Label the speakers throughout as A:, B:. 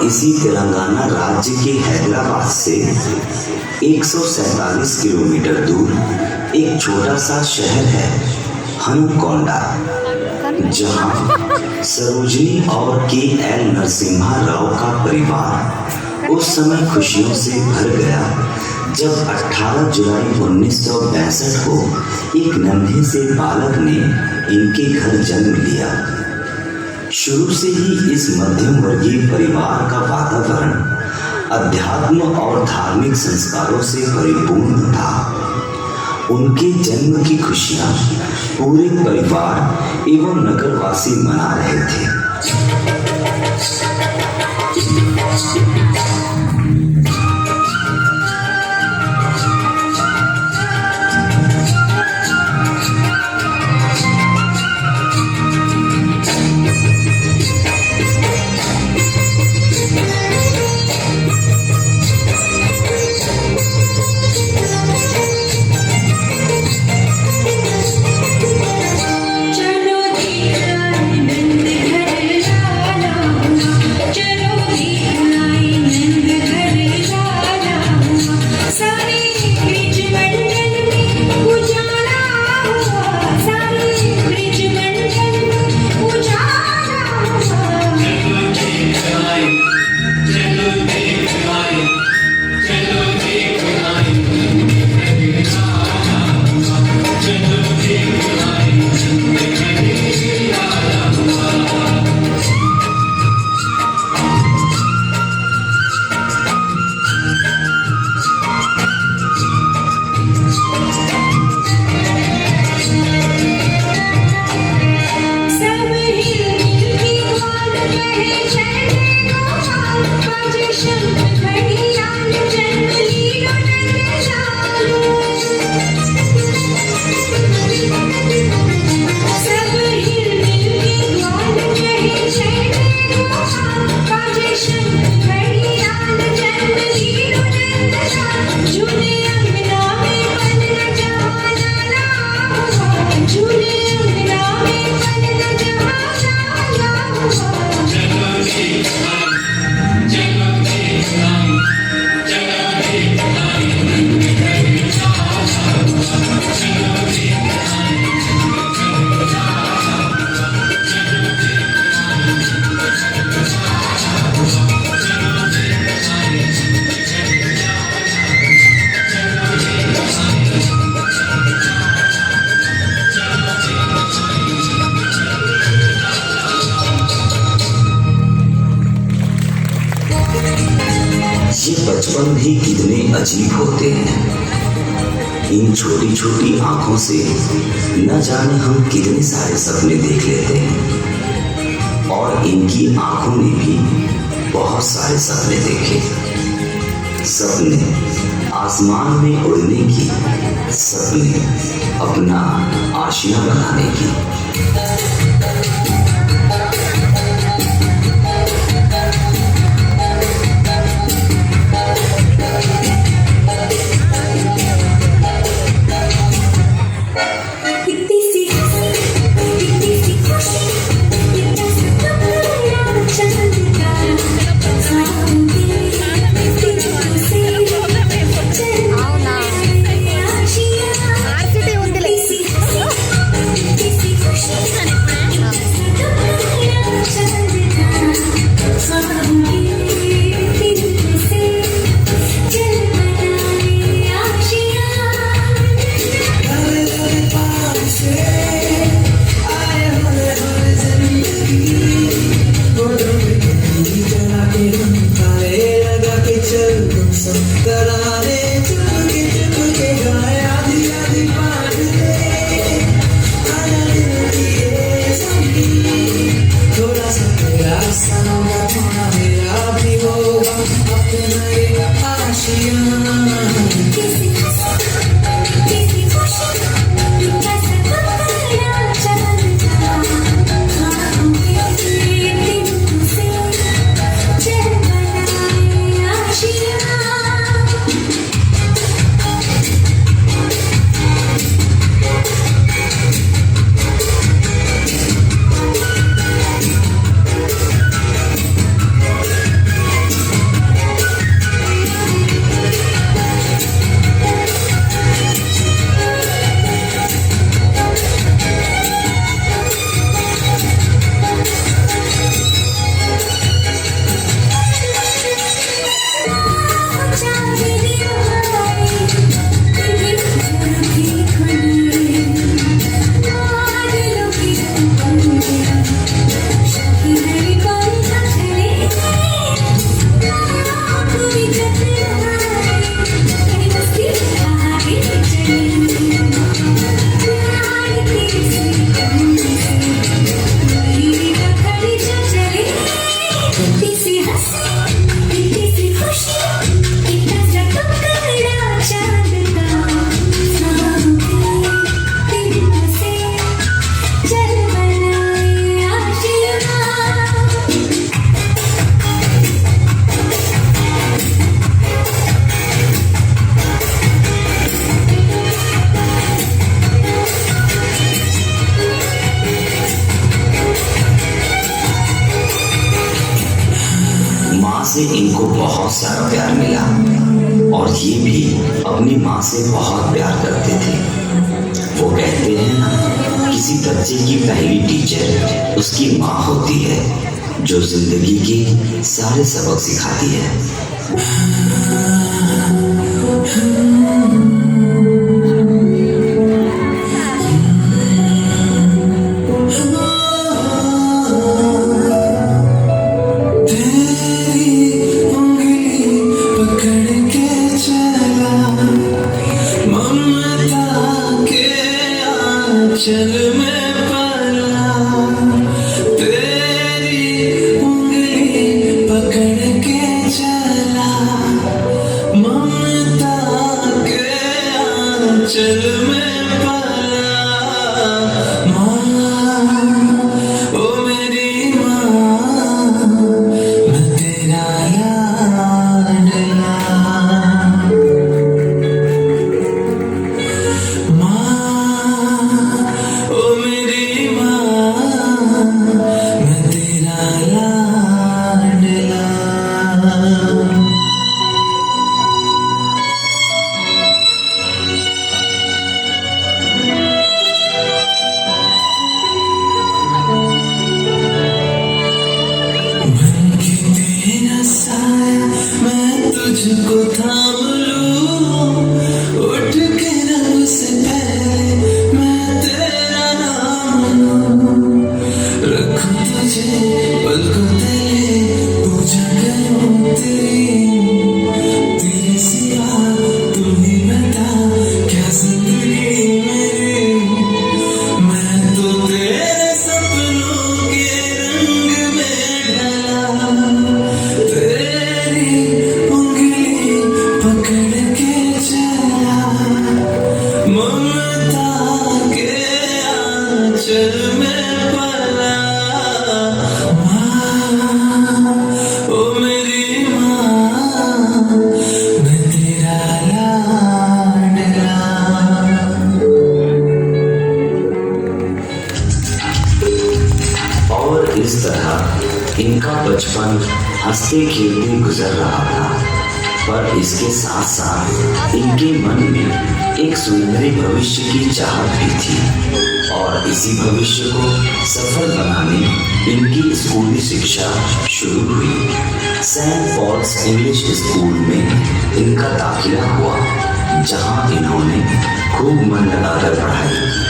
A: इसी तेलंगाना राज्य के हैदराबाद से 147 किलोमीटर दूर एक छोटा सा शहर है हनुकोंडा, जहां सरोजनी और के.एल. नरसिम्हा राव का परिवार उस समय खुशियों से भर गया जब 18 जुलाई 1962 को एक नन्हे से बालक ने इनके घर जन्म लिया। शुरू से ही इस मध्यम वर्गीय परिवार का वातावरण अध्यात्म और धार्मिक संस्कारों से परिपूर्ण था। उनके जन्म की खुशियां पूरे परिवार एवं नगरवासी मना रहे थे। बचपन भी कितने अजीब होते हैं। इन छोटी छोटी आंखों से न जाने हम कितने सारे सपने देख लेते हैं, और इनकी आंखों ने भी बहुत सारे सपने देखे। सपने आसमान में उड़ने की, सपने अपना आशियां बनाने की। से इनको बहुत सारा प्यार मिला और ये भी अपनी माँ से बहुत प्यार करते थे। वो कहते हैं ना, किसी बच्चे की पहली टीचर उसकी माँ होती है, जो जिंदगी के सारे सबक सिखाती है।
B: चल मैं पला तेरी उंगली पकड़ के चला, ममता के आंचल में पला। माँ ओ मेरी माँ, मैं तेरा लाडला। तुझको थाम लूं, उठ के रब से पहले मैं तेरा नाम लूं। रखूं तुझे पलकों तले, पूजा करूं तेरे सिवा तू ही बता क्या जिंदगी मेरी। मैं तो तेरे सपनों के रंग में ढला, तेरी पकड़ के चला, ममता के आंचल में पला। माँ ओ मेरी माँ, मैं तेरा लाडला।
A: और इस तरह इनका बचपन हंसते खेलते गुजर रहा था। पर इसके साथ साथ इनके मन में एक सुनहरे भविष्य की चाहत भी थी और इसी भविष्य को सफल बनाने इनकी स्कूली शिक्षा शुरू हुई। सेंट पॉल्स इंग्लिश स्कूल में इनका दाखिला हुआ, जहां इन्होंने खूब मन लगाकर पढ़ाई की।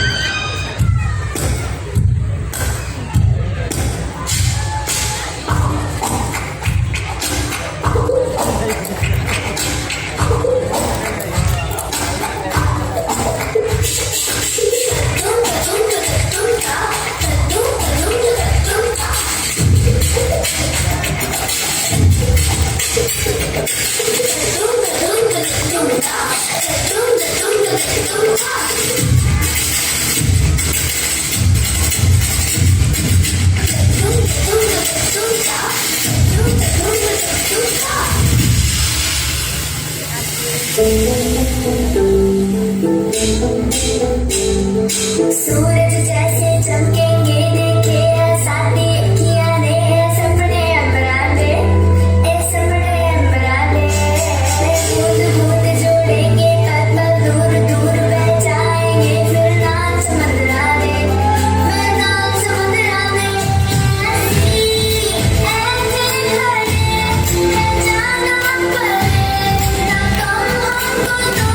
C: सूरज जैसे चमकेंगे देखे साथी अखियां ने, सपने अंबराले सपने अंबराले। बूंद बूंद जोड़ेंगे कदम दूर दूर बह जाएंगे, फिर नाम समंदरा दे, मैं नाम समंदरा दे। ऐसे खड़े मैं जाना पड़े ना कम हमको तो।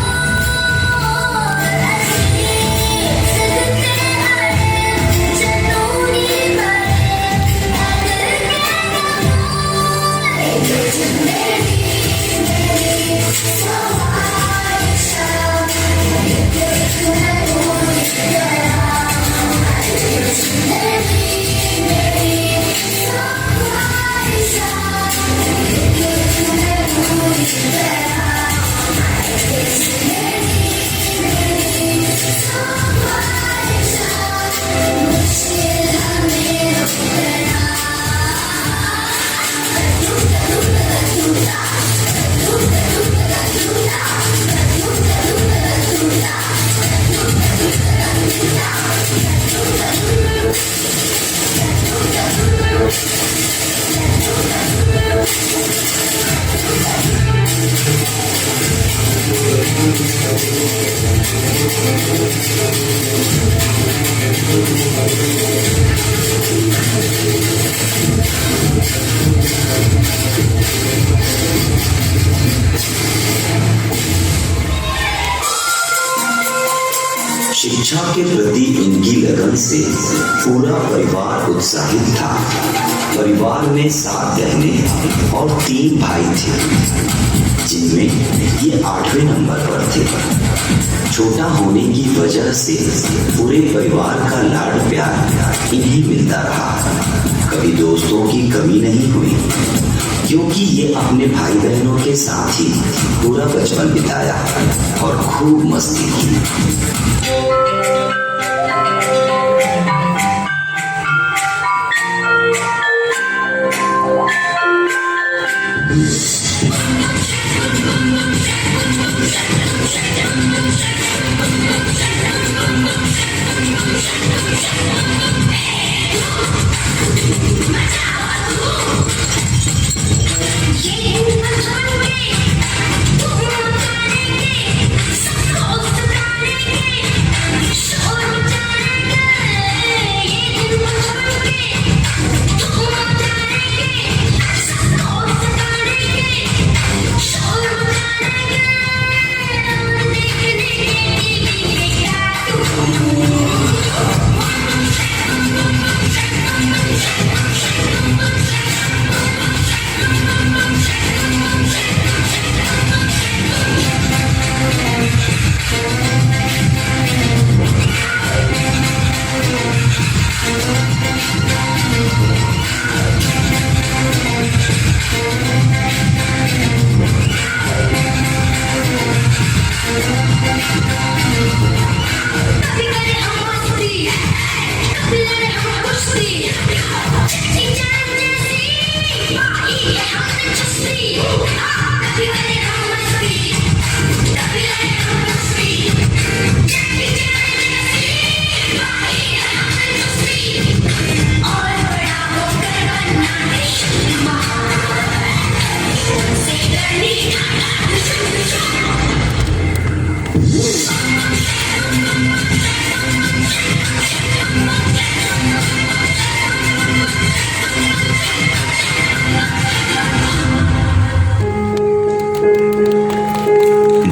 A: शिक्षा के प्रति इनकी लगन से पूरा परिवार उत्साहित था। परिवार में 7 बहनें और 3 भाई थे, जिनमें ये 8वें नंबर पर थे। छोटा होने की वजह से पूरे परिवार का लाड प्यार इन्हें मिलता रहा। कभी दोस्तों की कमी नहीं हुई, क्योंकि ये अपने भाई बहनों के साथ ही पूरा बचपन बिताया और खूब मस्ती की।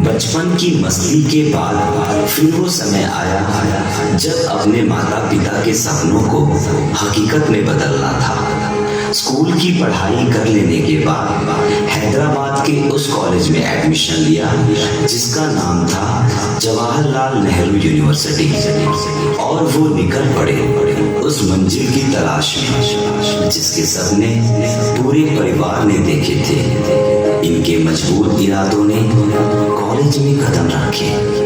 A: बचपन की मस्ती के बाद फिर वो समय आया जब अपने माता पिता के सपनों को हकीकत में बदलना था। स्कूल की पढ़ाई कर लेने के बाद हैदराबाद के उस कॉलेज में एडमिशन लिया जिसका नाम था जवाहरलाल नेहरू यूनिवर्सिटी, और वो निकल पड़े उस मंजिल की तलाश में जिसके सपने पूरे परिवार ने देखे थे। इनके मजबूत इरादों ने कॉलेज में कदम रखे।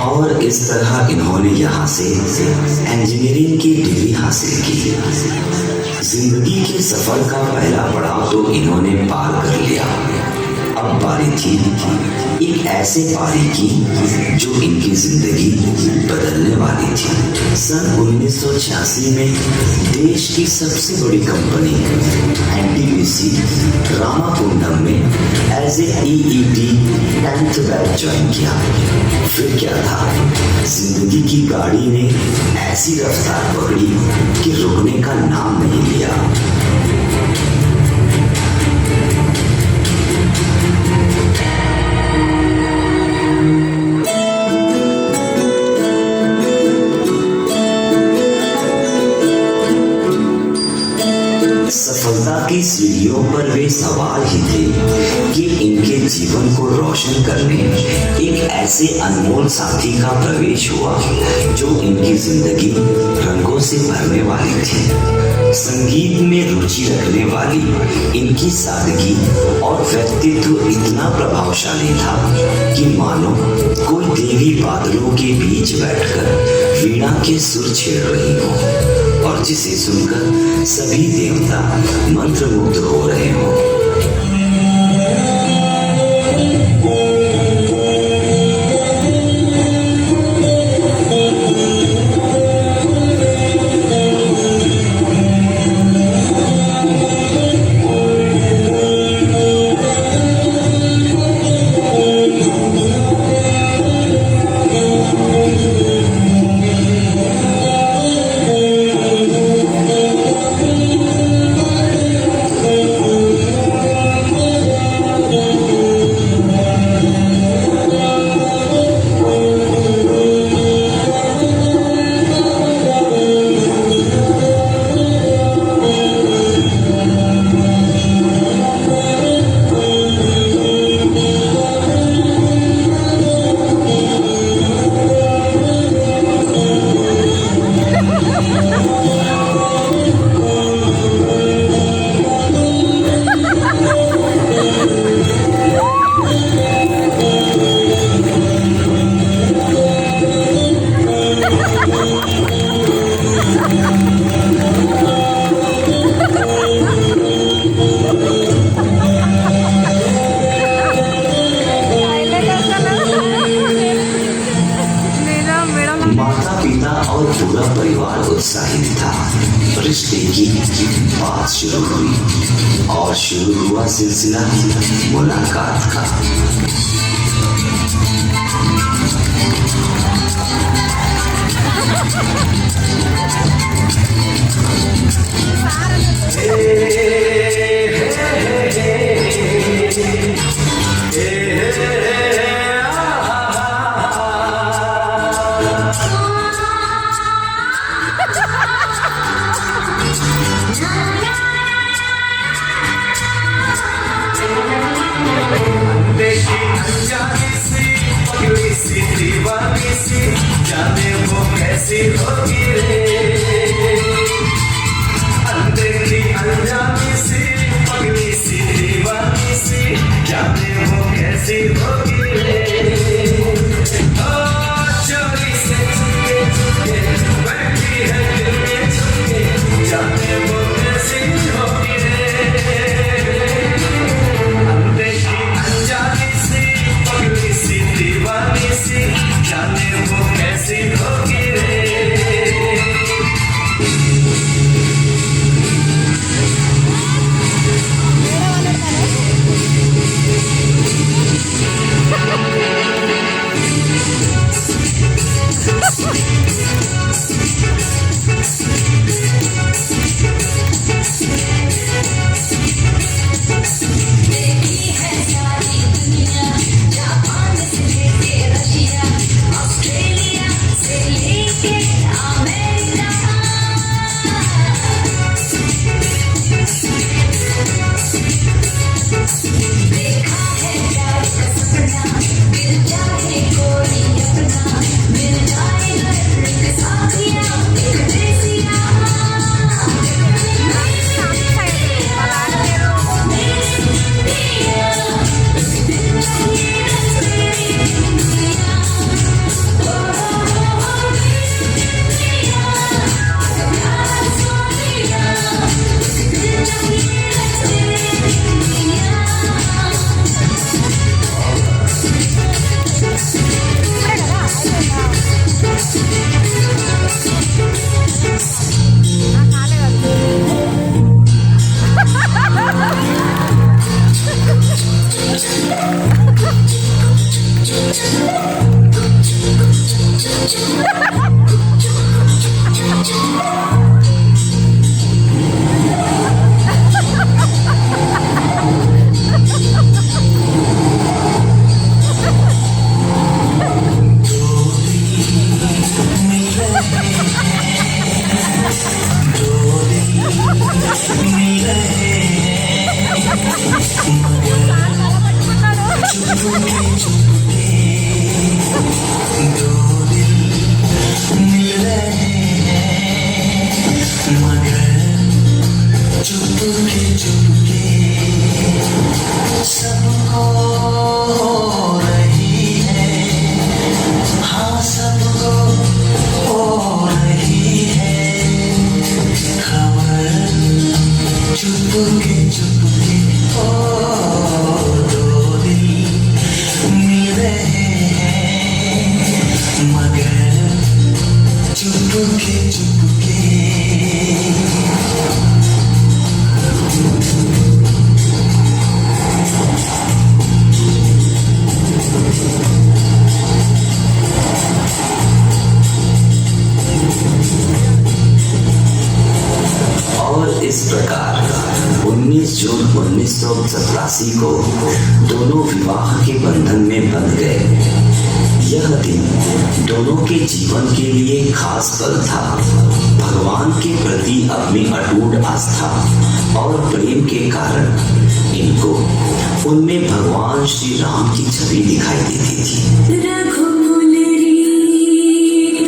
A: और इस तरह इन्होंने यहाँ से इंजीनियरिंग की डिग्री हासिल की। जिंदगी के सफर का पहला पड़ाव तो इन्होंने पार कर लिया। अब बारी थी एक ऐसे पारी की जो इनकी जिंदगी बदलने वाली थी। सन 1986 में देश की सबसे बड़ी कंपनी एनटीपीसी रामाकुंडम में as a EET 10th batch join किया। फिर क्या था, जिंदगी की गाड़ी ने ऐसी रफ्तार पकड़ी कि रुकने का नाम नहीं लिया। सफलता की सीढ़ियों पर वे सवार ही थे कि इनके जीवन को रोशन करने एक ऐसे अनमोल साथी का प्रवेश हुआ जो इनकी जिंदगी रंगों से भरने वाली थी। संगीत में रुचि रखने वाली इनकी सादगी और व्यक्तित्व इतना प्रभावशाली था कि मानो कोई देवी बादलों के बीच बैठकर वीणा के सुर छेड़ रही हो और जिसे सुनकर सभी देवता मंत्रमुग्ध हो रहे हो। पूरा परिवार उत्साहित था। रिश्ते की बात शुरू हुई और शुरू हुआ सिलसिला मुलाकात का।
B: दीवानी सी जाने वो कैसी होगी रे, अनदेखी अनजानी सी पगली सी दीवानी सी जाने वो कैसी होगी रे। चोरी से चुपके चुपके बैठी है दिल में चुपके जाने वो कैसी होगी रे, अनदेखी अनजानी सी पगली सी दीवानी सी जाने वो कैसी होगी रे। चुपके चुपके
A: और इस प्रकार 19 जून 1987 को दोनों विवाह के बंधन में बंध गए। यह दिन दोनों के जीवन के लिए खास पल था। भगवान के प्रति अपनी अटूट आस्था और प्रेम के कारण इनको उनमें भगवान श्री राम की छवि दिखाई देती थी।
C: रघुकुल रीत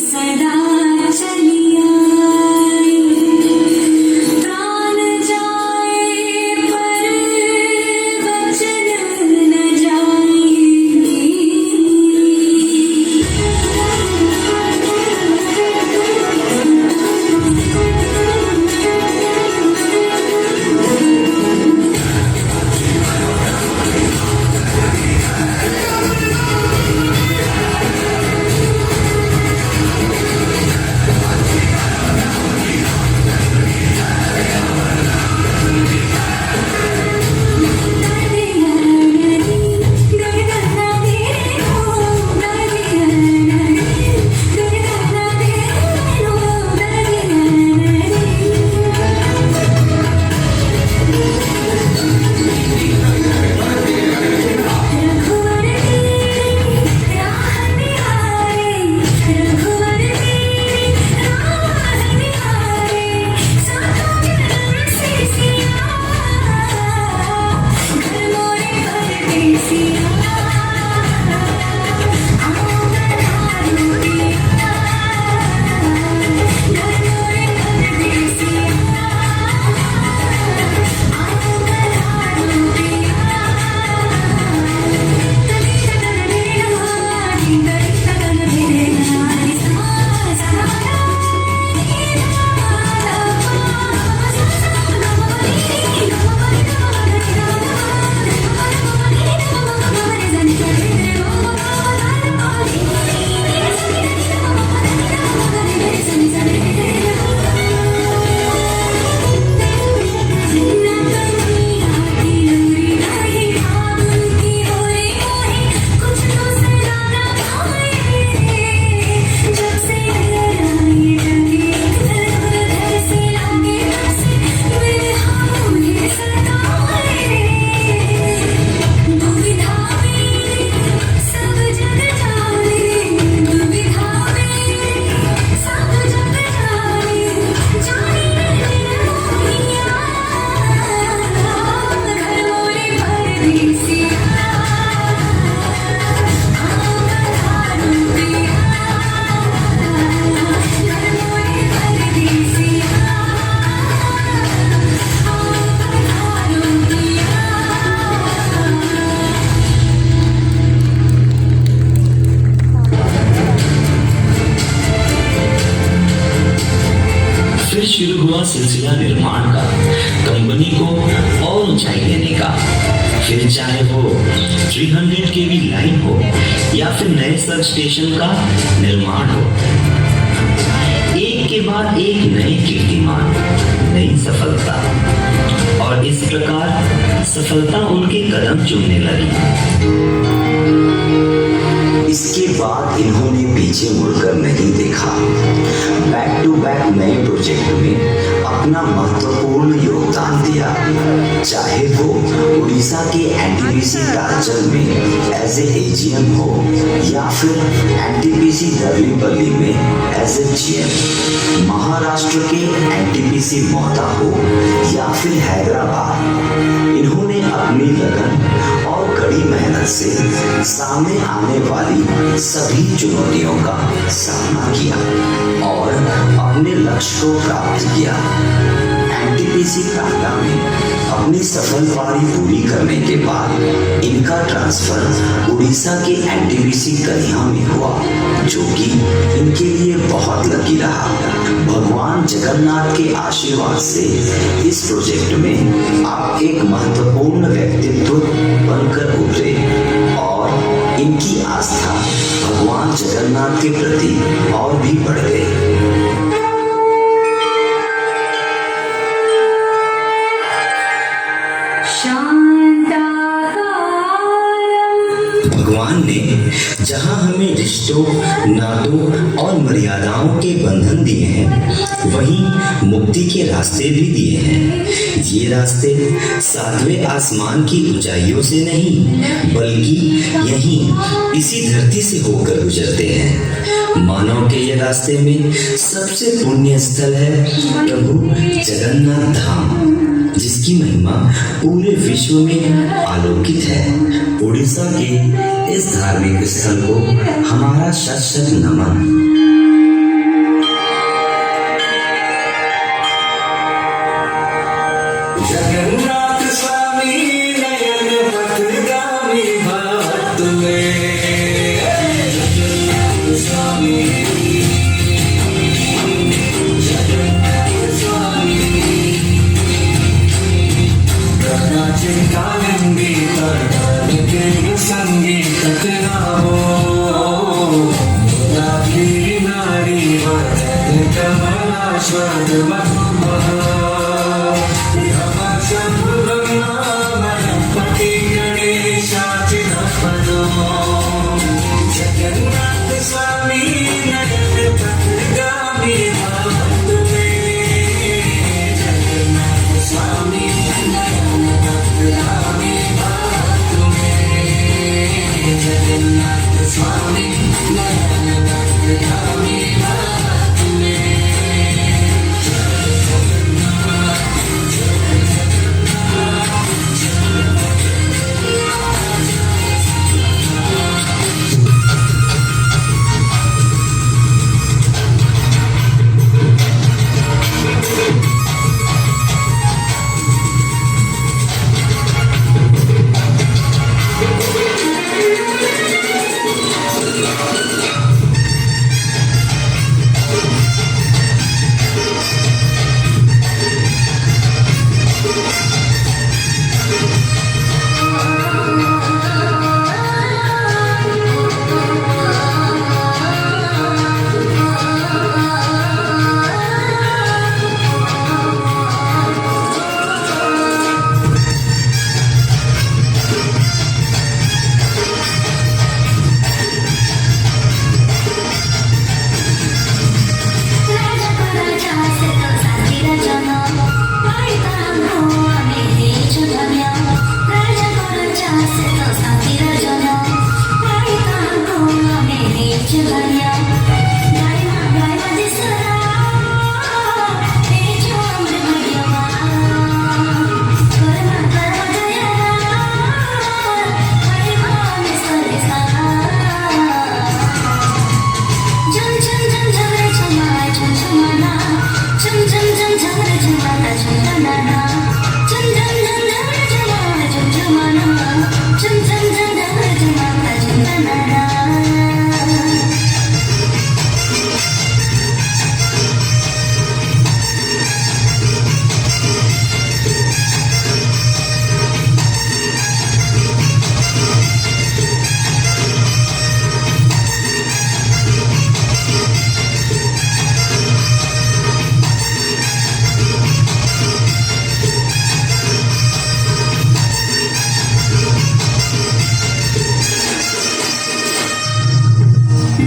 C: सदा चली आई, प्राण जाए पर वचन न जाए।
A: शुरू हुआ सिलसिला निर्माण का, कंपनी को और ऊंचाई देने का। फिर चाहे वो 300 kV लाइन हो या फिर नए सब स्टेशन का निर्माण हो, एक के बाद एक नए कीर्तिमान, नई सफलता, और इस प्रकार सफलता उनके कदम चूमने लगी। इसके बाद इन्होंने पीछे मुड़कर नहीं देखा। बैक टू बैक नए प्रोजेक्ट में अपना महत्वपूर्ण योगदान दिया, चाहे वो उड़ीसा के एनटीपीसी तालचल में एज ए एजीएम हो या फिर एनटीपीसी दर्लीपल्ली में एज ए जीएम, महाराष्ट्र के एनटीपीसी मोहता हो या फिर हैदराबाद। इन्होंने अपनी लगन और कड़ी मेहनत से सामने आने वाली सभी चुनौतियों का सामना किया और अपने लक्ष्य को प्राप्त किया। एनटीपीसी टाटा में अपनी सफल पारी पूरी करने के बाद इनका ट्रांसफर उड़ीसा के एनटीपीसी कलिया में हुआ, जो कि इनके लिए बहुत लकी रहा। भगवान जगन्नाथ के आशीर्वाद से इस प्रोजेक्ट में आप एक महत्वपूर्ण व्यक्तित्व बनकर उभरे और इनकी आस्था भगवान भगवान जगन्नाथ के प्रति और भी बढ़ गए। भगवान ने जहाँ हमें रिश्तों, नातों और मर्यादाओं के बंधन दिए हैं, वहीं मुक्ति के रास्ते भी दिए हैं। ये रास्ते सातवें आसमान की ऊंचाइयों से नहीं, बल्कि यहीं इसी धरती से होकर गुजरते हैं। मानव के ये रास्ते में सबसे पुण्य स्थल है प्रभु जगन्नाथ धाम, जिसकी महिमा पूरे विश्व में आलोकित है। उड़ीसा के इस धार्मिक स्थल को हमारा शत शत नमन।
B: जगन्नाथ स्वामी नयन पथगामी भक्त में, जगन्नाथ स्वामी, जगन्नाथ स्वामी, प्राचीन कालिंदी तड़के संगीत गाओ, रात्रि नारी वरद कमलाश्वर महा, जगन्नाथ स्वामी नयन पथगामी भक्त में, जगन्नाथ स्वामी नयन पथगामी भक्त में, जगन्नाथ स्वामी नयन पथगामी भक्त में।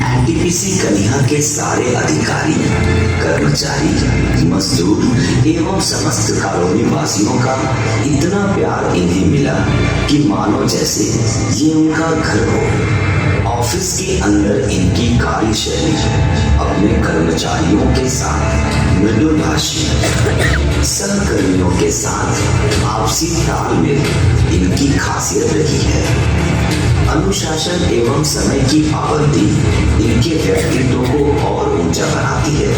A: एनटीपीसी कन्या के सारे अधिकारी, कर्मचारी, मजदूर एवं समस्त कॉलोनी वासियों का इतना प्यार इन्हें मिला कि मानो जैसे ये उनका घर हो। ऑफिस के अंदर इनकी कार्यशैली अपने कर्मचारियों के साथ मृदुभाषी, सहकर्मियों के साथ आपसी तालमेल इनकी खासियत रही है। अनुशासन एवं समय की पाबंदी इनके व्यक्तित्व को और ऊंचा बनाती है।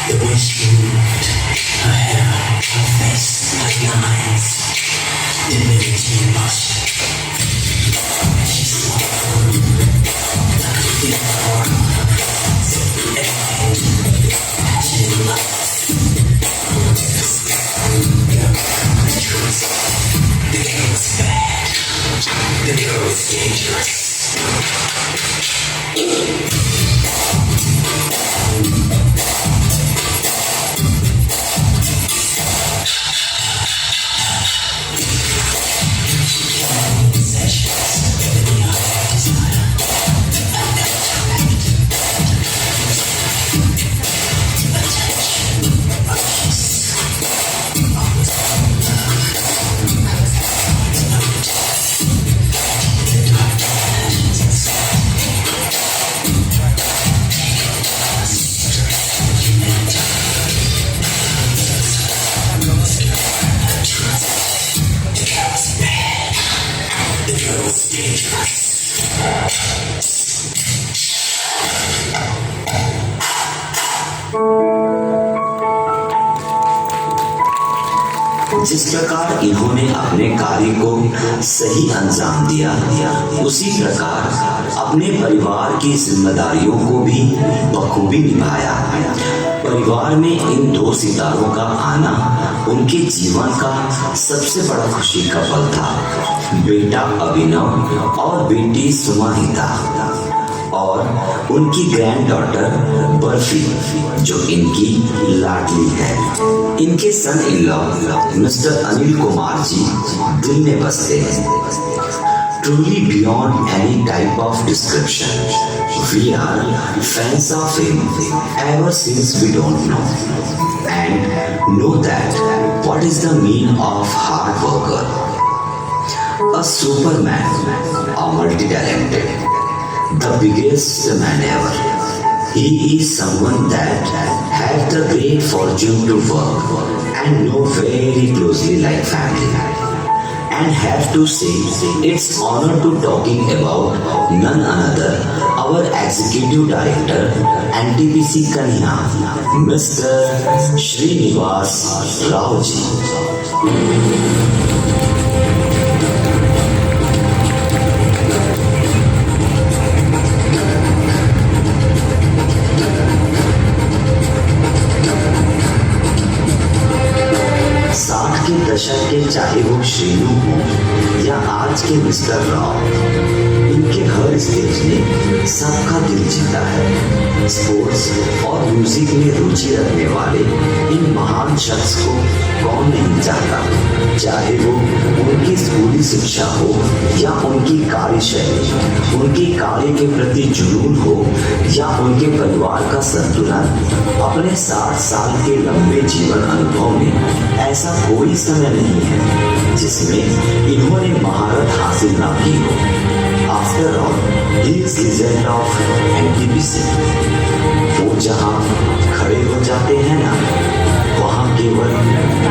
B: The way she moved, her hair, her face, her lines, divinity in motion. She swung like a fever, everything, passion and love. The truth, the girl was bad, the girl was dangerous.
A: जिस प्रकार इन्होंने अपने कार्य को सही अंजाम दिया उसी प्रकार अपने परिवार की जिम्मेदारियों को भी बखूबी निभाया। परिवार में इन दो सितारों का आना उनके जीवन का सबसे बड़ा खुशी का पल था। बेटा अभिनव और बेटी सुमाहिता और उनकी ग्रैंड डॉटर बर्फी जो इनकी लाडली है। इनके son in law mister Anil Kumar ji दिल में बसते हैं। Truly beyond any type of description, we are fans of him ever since we don't know and know that what is the meaning of hard worker, a superman, a multi-talented, the biggest man ever. He is someone that had the great fortune to work and know very closely like family. And have to say, it's honor to talking about none other, our executive director, NTPC Kanya, Mr. Srinivas Rao ji. दशक के चाहे वो श्रीनु हो या आज के mister Rao, इनके हर stage ने सबका दिल जीता है। स्पोर्ट्स और म्यूजिक में रुचि रखने वाले इन महान शख्स को कौन नहीं चाहता, चाहे वो उनकी स्कूली शिक्षा हो या उनकी कार्यशैली, उनके कार्य के प्रति जुनून हो या उनके परिवार का संतुलन। अपने 60 साल के लंबे जीवन अनुभव में ऐसा कोई समय नहीं है जिसमें इन्होंने महारत हासिल ना की हो। After all he is legend of NTPC. वो जहाँ खड़े हो जाते हैं ना, वहाँ केवल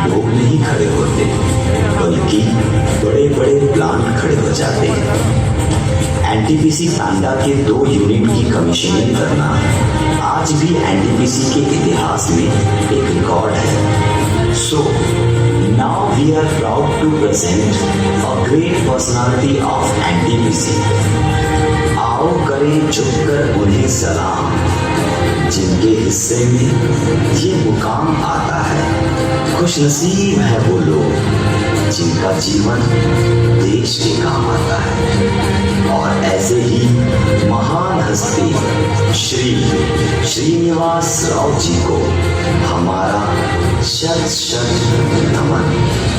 A: लोग नहीं खड़े होते बल्कि बड़े बड़े प्लांट खड़े हो जाते हैं। एनटीपीसी तांडा के 2 यूनिट की कमीशनिंग करना आज भी एनटीपीसी के इतिहास में एक रिकॉर्ड है। सो now we are proud to present a great personality of NTPC. आओ करें झुककर उन्हें सलाम, जिनके हिस्से में ये मुकाम आता है। खुशनसीब है वो लोग जिनका जीवन देश के काम आता है। और ऐसे ही महान हस्ती श्री श्रीनिवास राव जी को हमारा शत शत नमन।